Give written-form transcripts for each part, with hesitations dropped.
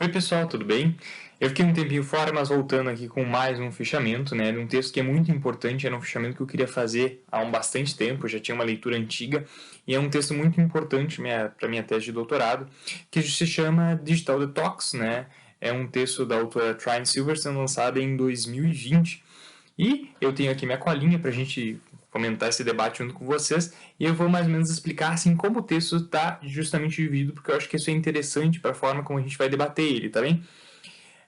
Oi pessoal, tudo bem? Eu fiquei um tempinho fora, mas voltando aqui com mais um fichamento, né, de um texto que é muito importante, era um fichamento que eu queria fazer há bastante tempo, eu já tinha uma leitura antiga, e é um texto muito importante para minha tese de doutorado, que se chama Digital Detox, né, é um texto da autora Trine Silverson, lançado em 2020, e eu tenho aqui minha colinha para a gente comentar esse debate junto com vocês, e eu vou mais ou menos explicar assim como o texto está justamente dividido, porque eu acho que isso é interessante para a forma como a gente vai debater ele, tá bem?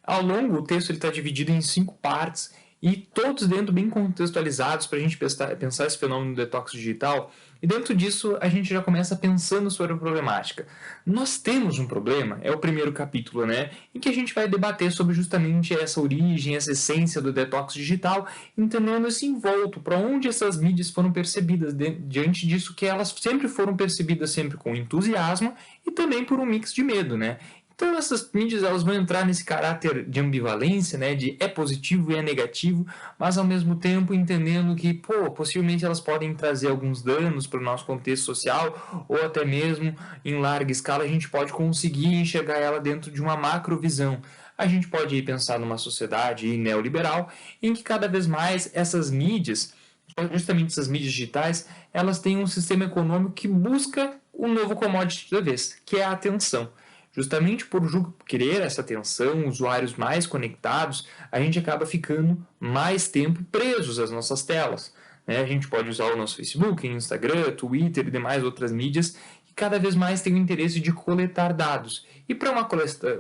Ao longo, o texto está dividido em 5 partes e todos dentro bem contextualizados para a gente pensar esse fenômeno do detox digital. E dentro disso, a gente já começa pensando sobre a problemática. Nós temos um problema, é o primeiro capítulo, né? Em que a gente vai debater sobre justamente essa origem, essa essência do detox digital, entendendo esse envolto, para onde essas mídias foram percebidas, diante disso que elas sempre foram percebidas sempre com entusiasmo e também por um mix de medo, né? Então essas mídias elas vão entrar nesse caráter de ambivalência, né, de é positivo e é negativo, mas ao mesmo tempo entendendo que, possivelmente elas podem trazer alguns danos para o nosso contexto social ou até mesmo em larga escala a gente pode conseguir enxergar ela dentro de uma macrovisão. A gente pode pensar numa sociedade neoliberal em que cada vez mais essas mídias, justamente essas mídias digitais, elas têm um sistema econômico que busca o novo commodity da vez, que é a atenção. Justamente por querer essa atenção, usuários mais conectados, a gente acaba ficando mais tempo presos às nossas telas. Né? A gente pode usar o nosso Facebook, Instagram, Twitter e demais outras mídias que cada vez mais têm o interesse de coletar dados. E para uma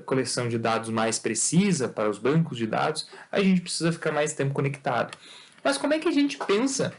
coleção de dados mais precisa, para os bancos de dados, a gente precisa ficar mais tempo conectado. Mas como é que a gente pensa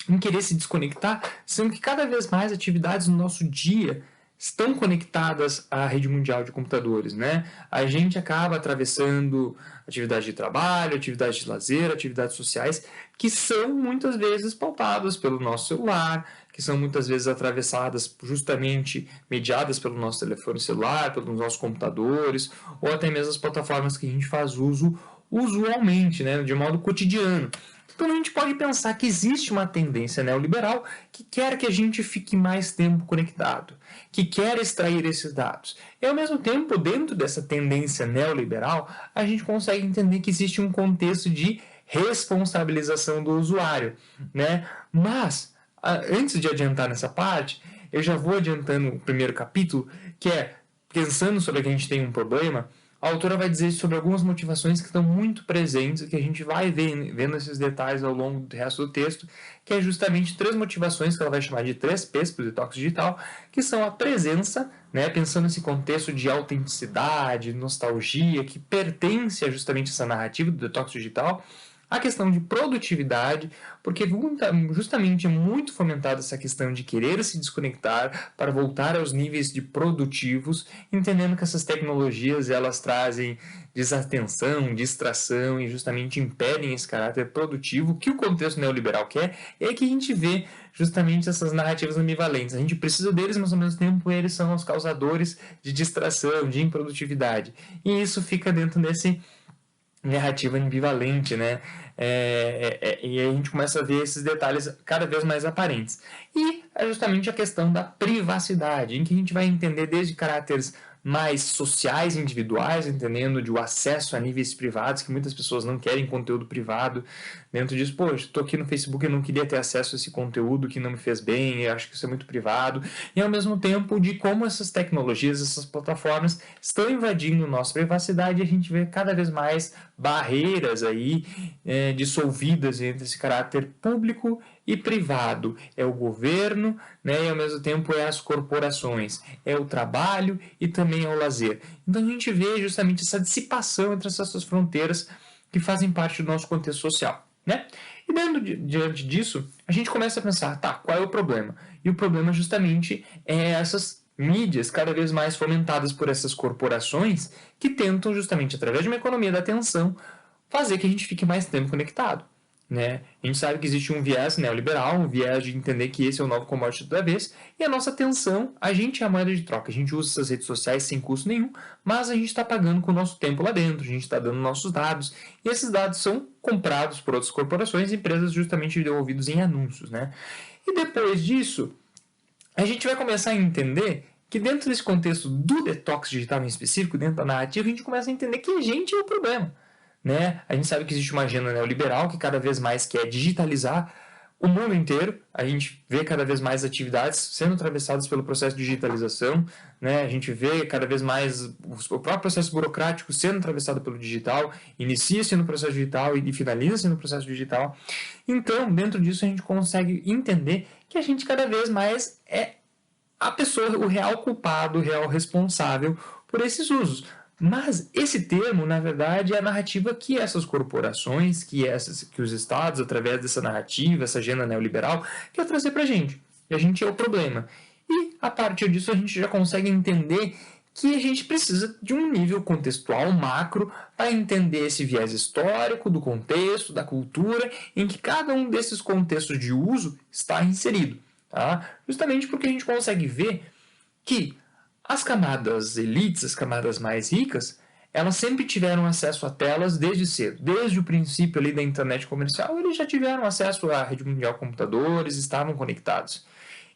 em querer se desconectar, sendo que cada vez mais atividades no nosso dia estão conectadas à rede mundial de computadores, né? A gente acaba atravessando atividades de trabalho, atividades de lazer, atividades sociais, que são muitas vezes pautadas pelo nosso celular, que são muitas vezes atravessadas justamente mediadas pelo nosso telefone celular, pelos nossos computadores, ou até mesmo as plataformas que a gente faz uso usualmente, né, de modo cotidiano. Então a gente pode pensar que existe uma tendência neoliberal que quer que a gente fique mais tempo conectado, que quer extrair esses dados. E ao mesmo tempo, dentro dessa tendência neoliberal, a gente consegue entender que existe um contexto de responsabilização do usuário, né? Mas, antes de adiantar nessa parte, eu já vou adiantando o primeiro capítulo, que é pensando sobre que a gente tem um problema. A autora vai dizer sobre algumas motivações que estão muito presentes, que a gente vai vendo esses detalhes ao longo do resto do texto, que é justamente 3 motivações que ela vai chamar de 3 P's para o detox digital, que são a presença, né, pensando nesse contexto de autenticidade, nostalgia, que pertence a justamente essa narrativa do detox digital, a questão de produtividade, porque justamente é muito fomentada essa questão de querer se desconectar para voltar aos níveis de produtivos, entendendo que essas tecnologias elas trazem desatenção, distração e justamente impedem esse caráter produtivo que o contexto neoliberal quer, é que a gente vê justamente essas narrativas ambivalentes. A gente precisa deles, mas ao mesmo tempo eles são os causadores de distração, de improdutividade. E isso fica dentro desse narrativa ambivalente, né? E aí a gente começa a ver esses detalhes cada vez mais aparentes. E é justamente a questão da privacidade, em que a gente vai entender desde caráteres mais sociais, individuais, entendendo de o acesso a níveis privados, que muitas pessoas não querem conteúdo privado dentro disso. Poxa, estou aqui no Facebook e não queria ter acesso a esse conteúdo que não me fez bem, eu acho que isso é muito privado. E ao mesmo tempo de como essas tecnologias, essas plataformas estão invadindo nossa privacidade e a gente vê cada vez mais barreiras aí dissolvidas entre esse caráter público e privado. É o governo, né, e ao mesmo tempo é as corporações, é o trabalho e também é o lazer. Então a gente vê justamente essa dissipação entre essas fronteiras que fazem parte do nosso contexto social. Né? E diante disso, a gente começa a pensar, tá, qual é o problema? E o problema justamente é essas mídias cada vez mais fomentadas por essas corporações que tentam justamente, através de uma economia da atenção, fazer que a gente fique mais tempo conectado. Né? A gente sabe que existe um viés neoliberal, um viés de entender que esse é o novo commodity da vez, e a nossa atenção, a gente é a moeda de troca. A gente usa essas redes sociais sem custo nenhum, mas a gente está pagando com o nosso tempo lá dentro, a gente está dando nossos dados, e esses dados são comprados por outras corporações e empresas justamente devolvidos em anúncios. Né? E depois disso, a gente vai começar a entender que dentro desse contexto do detox digital em específico, dentro da narrativa, a gente começa a entender que a gente é o problema, né? A gente sabe que existe uma agenda neoliberal que cada vez mais quer digitalizar o mundo inteiro. A gente vê cada vez mais atividades sendo atravessadas pelo processo de digitalização, né? A gente vê cada vez mais o próprio processo burocrático sendo atravessado pelo digital, inicia-se no processo digital e finaliza-se no processo digital. Então, dentro disso, a gente consegue entender que a gente cada vez mais é a pessoa, o real culpado, o real responsável por esses usos. Mas esse termo, na verdade, é a narrativa que essas corporações, que os estados, através dessa narrativa, essa agenda neoliberal, quer trazer para a gente. E a gente é o problema. E, a partir disso, a gente já consegue entender que a gente precisa de um nível contextual macro para entender esse viés histórico, do contexto, da cultura, em que cada um desses contextos de uso está inserido. Tá? Justamente porque a gente consegue ver que as camadas elites, as camadas mais ricas, elas sempre tiveram acesso a telas desde cedo. Desde o princípio ali da internet comercial, eles já tiveram acesso à rede mundial de computadores, estavam conectados.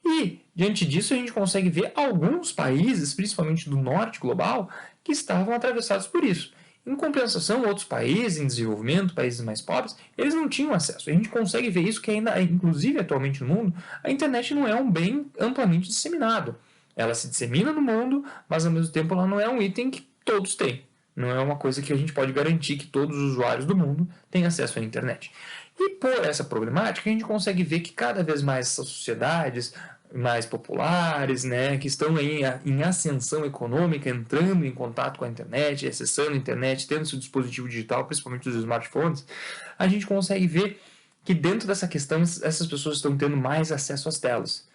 E, diante disso, a gente consegue ver alguns países, principalmente do norte global, que estavam atravessados por isso. Em compensação, outros países em desenvolvimento, países mais pobres, eles não tinham acesso. A gente consegue ver isso que ainda, inclusive atualmente no mundo, a internet não é um bem amplamente disseminado. Ela se dissemina no mundo, mas ao mesmo tempo ela não é um item que todos têm. Não é uma coisa que a gente pode garantir que todos os usuários do mundo têm acesso à internet. E por essa problemática, a gente consegue ver que cada vez mais essas sociedades mais populares, né, que estão aí em ascensão econômica, entrando em contato com a internet, acessando a internet, tendo seu dispositivo digital, principalmente os smartphones, a gente consegue ver que dentro dessa questão essas pessoas estão tendo mais acesso às telas.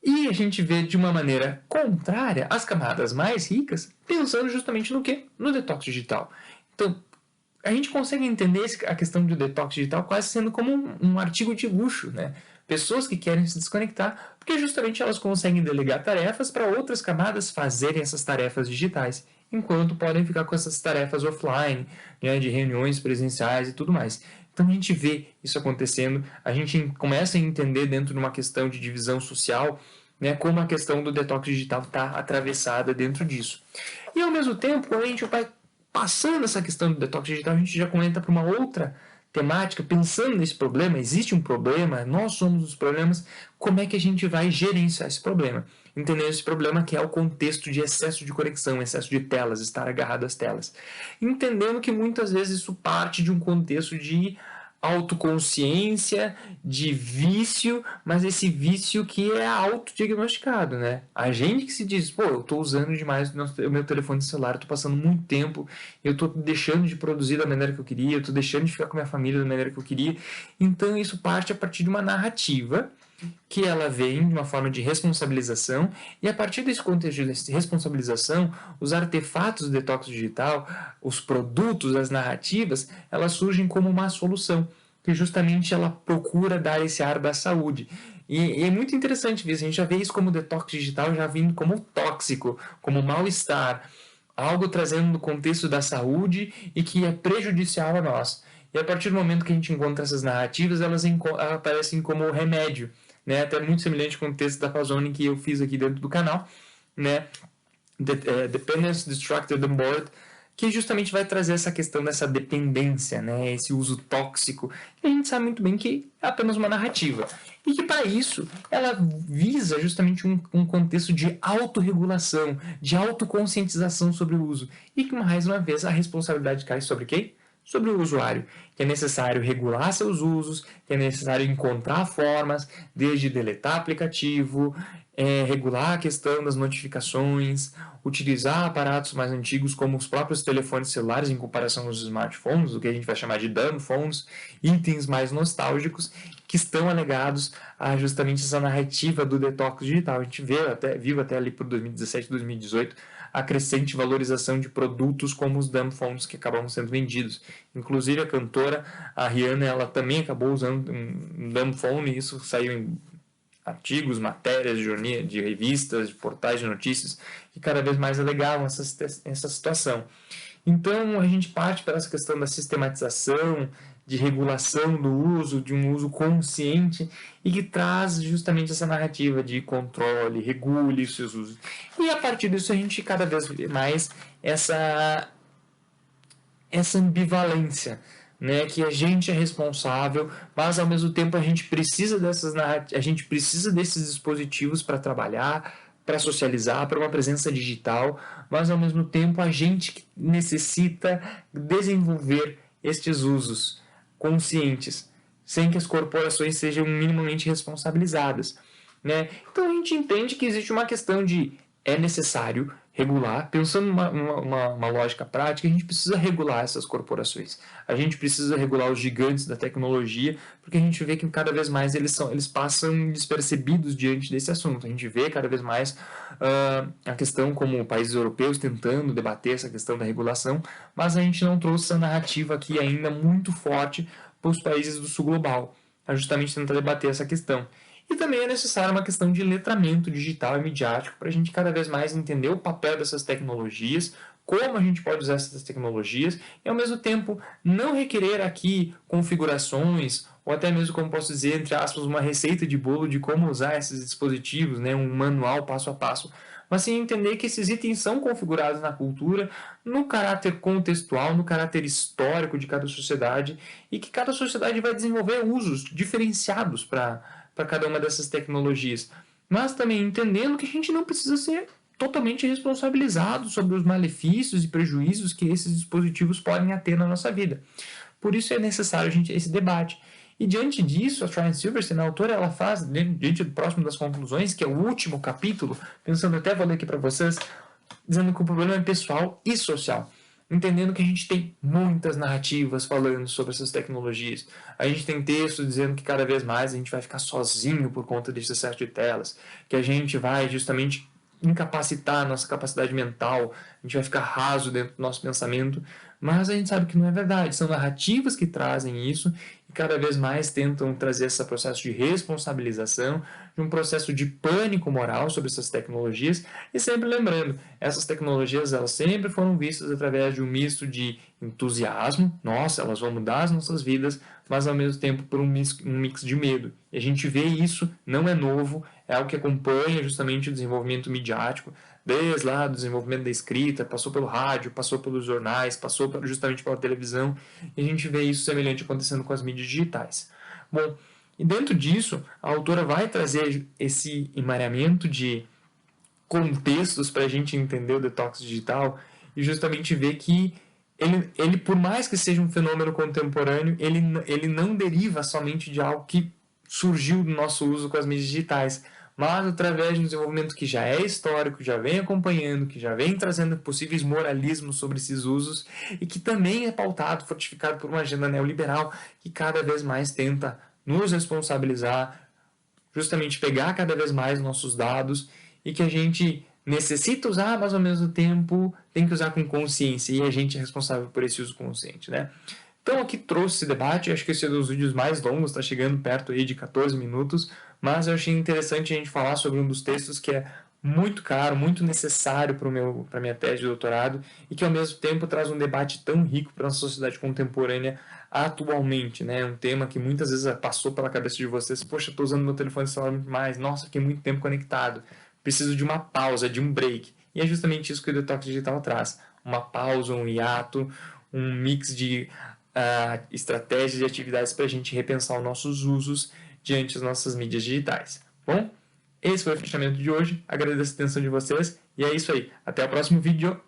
E a gente vê de uma maneira contrária as camadas mais ricas pensando justamente no quê? No detox digital. Então, a gente consegue entender a questão do detox digital quase sendo como um artigo de luxo, né? Pessoas que querem se desconectar, porque justamente elas conseguem delegar tarefas para outras camadas fazerem essas tarefas digitais, enquanto podem ficar com essas tarefas offline, né, de reuniões presenciais e tudo mais. Então a gente vê isso acontecendo, a gente começa a entender dentro de uma questão de divisão social, né, como a questão do detox digital está atravessada dentro disso. E ao mesmo tempo, quando a gente vai passando essa questão do detox digital, a gente já comenta para uma outra temática, pensando nesse problema, existe um problema, nós somos os problemas, como é que a gente vai gerenciar esse problema? Entender esse problema que é o contexto de excesso de conexão, excesso de telas, estar agarrado às telas. Entendendo que muitas vezes isso parte de um contexto de autoconsciência, de vício, mas esse vício que é autodiagnosticado, né? A gente que se diz, pô, eu tô usando demais o meu telefone celular, eu tô passando muito tempo, eu tô deixando de produzir da maneira que eu queria, eu tô deixando de ficar com a minha família da maneira que eu queria. Então isso parte a partir de uma narrativa que ela vem de uma forma de responsabilização, e a partir desse contexto de responsabilização, os artefatos do detox digital, os produtos, as narrativas, elas surgem como uma solução, que justamente ela procura dar esse ar da saúde. E é muito interessante ver isso, a gente já vê isso como detox digital já vindo como tóxico, como mal-estar, algo trazendo no contexto da saúde e que é prejudicial a nós. E a partir do momento que a gente encontra essas narrativas, elas aparecem como remédio, né? Até muito semelhante com o texto da Pazoni que eu fiz aqui dentro do canal, né? Dependence, Distracted and Bored, que justamente vai trazer essa questão dessa dependência, né? Esse uso tóxico, que a gente sabe muito bem que é apenas uma narrativa. E que para isso ela visa justamente um contexto de autorregulação, de autoconscientização sobre o uso. E que mais uma vez a responsabilidade cai sobre quem? Sobre o usuário, que é necessário regular seus usos, que é necessário encontrar formas, desde deletar aplicativo, regular a questão das notificações, utilizar aparatos mais antigos como os próprios telefones celulares em comparação aos smartphones, o que a gente vai chamar de dumb phones, itens mais nostálgicos que estão alegados a justamente essa narrativa do detox digital. A gente viu até ali por 2017, 2018, a crescente valorização de produtos como os dumb phones que acabavam sendo vendidos. Inclusive a cantora, a Rihanna, ela também acabou usando um dumb phone, e isso saiu em artigos, matérias de revistas, de portais de notícias, que cada vez mais alegavam essa situação. Então, a gente parte para essa questão da sistematização, de regulação do uso, de um uso consciente e que traz justamente essa narrativa de controle, regule os seus usos. E a partir disso a gente cada vez mais essa ambivalência, né, que a gente é responsável, mas ao mesmo tempo a gente precisa desses dispositivos para trabalhar, para socializar, para uma presença digital, mas ao mesmo tempo a gente necessita desenvolver estes usos conscientes, sem que as corporações sejam minimamente responsabilizadas, né? Então a gente entende que existe uma questão de é necessário regular, pensando numa lógica prática, a gente precisa regular essas corporações. A gente precisa regular os gigantes da tecnologia, porque a gente vê que cada vez mais eles passam despercebidos diante desse assunto. A gente vê cada vez mais a questão como países europeus tentando debater essa questão da regulação, mas a gente não trouxe essa narrativa aqui ainda muito forte para os países do sul global, a justamente tentar debater essa questão. E também é necessária uma questão de letramento digital e midiático para a gente cada vez mais entender o papel dessas tecnologias, como a gente pode usar essas tecnologias e, ao mesmo tempo, não requerer aqui configurações ou até mesmo, como posso dizer, entre aspas, uma receita de bolo de como usar esses dispositivos, né, um manual passo a passo, mas sim entender que esses itens são configurados na cultura, no caráter contextual, no caráter histórico de cada sociedade e que cada sociedade vai desenvolver usos diferenciados para cada uma dessas tecnologias, mas também entendendo que a gente não precisa ser totalmente responsabilizado sobre os malefícios e prejuízos que esses dispositivos podem ter na nossa vida. Por isso é necessário esse debate. E diante disso, a Trine Silverstein, a autora, ela faz, diante do próximo das conclusões, que é o último capítulo, pensando até, vou ler aqui para vocês, dizendo que o problema é pessoal e social. Entendendo que a gente tem muitas narrativas falando sobre essas tecnologias. A gente tem textos dizendo que cada vez mais a gente vai ficar sozinho por conta desse excesso de telas, que a gente vai justamente incapacitar a nossa capacidade mental, a gente vai ficar raso dentro do nosso pensamento, mas a gente sabe que não é verdade. São narrativas que trazem isso e cada vez mais tentam trazer esse processo de responsabilização, de um processo de pânico moral sobre essas tecnologias e sempre lembrando, essas tecnologias elas sempre foram vistas através de um misto de entusiasmo, nossa, elas vão mudar as nossas vidas, mas ao mesmo tempo por um mix de medo. E a gente vê isso, não é novo, é algo que acompanha justamente o desenvolvimento midiático, desde lá do desenvolvimento da escrita, passou pelo rádio, passou pelos jornais, passou justamente pela televisão, e a gente vê isso semelhante acontecendo com as mídias digitais. Bom, e dentro disso, a autora vai trazer esse emaranhamento de contextos para a gente entender o detox digital e justamente ver que ele, por mais que seja um fenômeno contemporâneo, ele não deriva somente de algo que surgiu do nosso uso com as mídias digitais, mas através de um desenvolvimento que já é histórico, já vem acompanhando, que já vem trazendo possíveis moralismos sobre esses usos e que também é pautado, fortificado por uma agenda neoliberal que cada vez mais tenta nos responsabilizar, justamente pegar cada vez mais nossos dados e que a gente necessita usar, mas ao mesmo tempo tem que usar com consciência e a gente é responsável por esse uso consciente, né? Então aqui trouxe esse debate, acho que esse é um dos vídeos mais longos, está chegando perto aí de 14 minutos, mas eu achei interessante a gente falar sobre um dos textos que é muito caro, muito necessário para a minha tese de doutorado e que ao mesmo tempo traz um debate tão rico para a nossa sociedade contemporânea atualmente, né? Um tema que muitas vezes passou pela cabeça de vocês, poxa, estou usando meu telefone celular muito mais, nossa, fiquei muito tempo conectado, preciso de uma pausa, de um break. E é justamente isso que o Detox Digital traz, uma pausa, um hiato, um mix de estratégias e atividades para a gente repensar os nossos usos diante das nossas mídias digitais. Bom, esse foi o fechamento de hoje. Agradeço a atenção de vocês e é isso aí. Até o próximo vídeo.